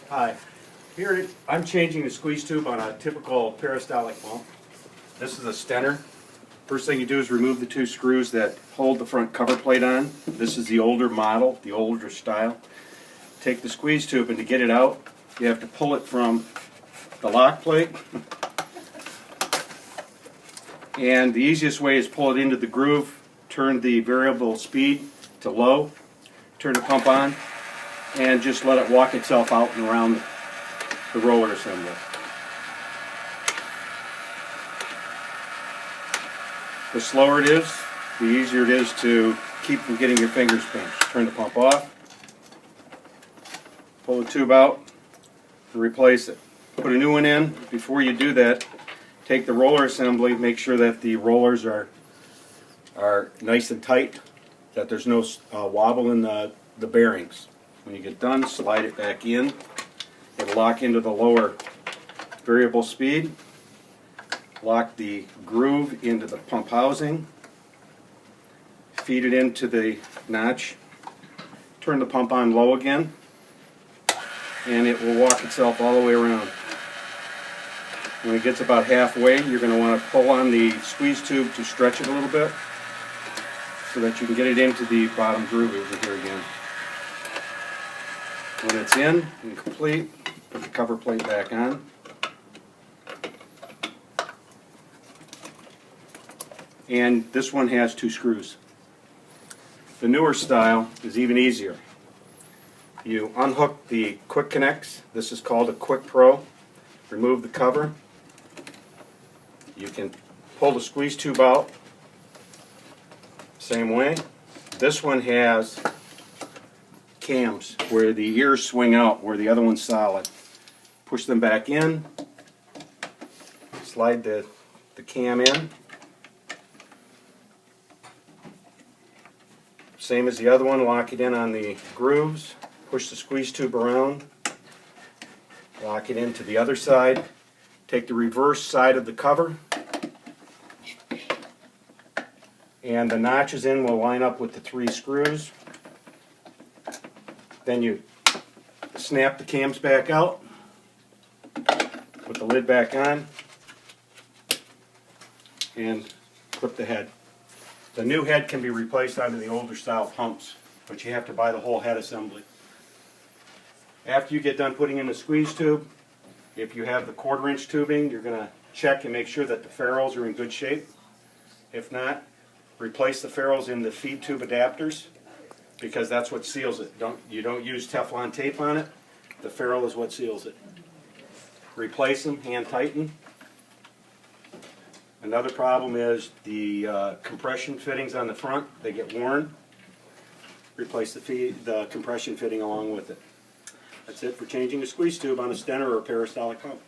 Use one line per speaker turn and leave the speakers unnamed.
Hi. Here I'm changing the squeeze tube on a typical peristaltic pump. This is a Stenner. First thing you do is remove the two screws that hold the front cover plate on. This is the older model, the older style. Take the squeeze tube, and to get it out, you have to pull it from the lock plate. And the easiest way is pull it into the groove, turn the variable speed to low, turn the pump on, and just let it walk itself out and around the roller assembly. The slower it is, the easier it is to keep from getting your fingers pinched. Turn the pump off, pull the tube out, and replace it. Put a new one in. Before you do that, take the roller assembly, make sure that the rollers are nice and tight, that there's no wobble in the bearings. When you get done, slide it back in. It'll lock into the lower variable speed. Lock the groove into the pump housing. Feed it into the notch. Turn the pump on low again, and it will walk itself all the way around. When it gets about halfway, you're going to want to pull on the squeeze tube to stretch it a little bit so that you can get it into the bottom groove over here again. When it's in and complete, put the cover plate back on. And this one has two screws. The newer style is even easier. You unhook the quick connects. This is called a Quick Pro. Remove the cover. You can pull the squeeze tube out same way. This one has cams where the ears swing out where the other one's solid. Push them back in. Slide the cam in. Same as the other one, lock it in on the grooves. Push the squeeze tube around. Lock it into the other side. Take the reverse side of the cover, and the notches in will line up with the three screws. Then you snap the cams back out, put the lid back on, and clip the head. The new head can be replaced onto the older style pumps, but you have to buy the whole head assembly. After you get done putting in the squeeze tube, if you have the 1/4 inch tubing, you're going to check and make sure that the ferrules are in good shape. If not, replace the ferrules in the feed tube adapters, because that's what seals it. You don't use Teflon tape on it. The ferrule is what seals it. Replace them, hand tighten. Another problem is the compression fittings on the front. They get worn. Replace the compression fitting along with it. That's it for changing the squeeze tube on a Stenner or a peristaltic pump.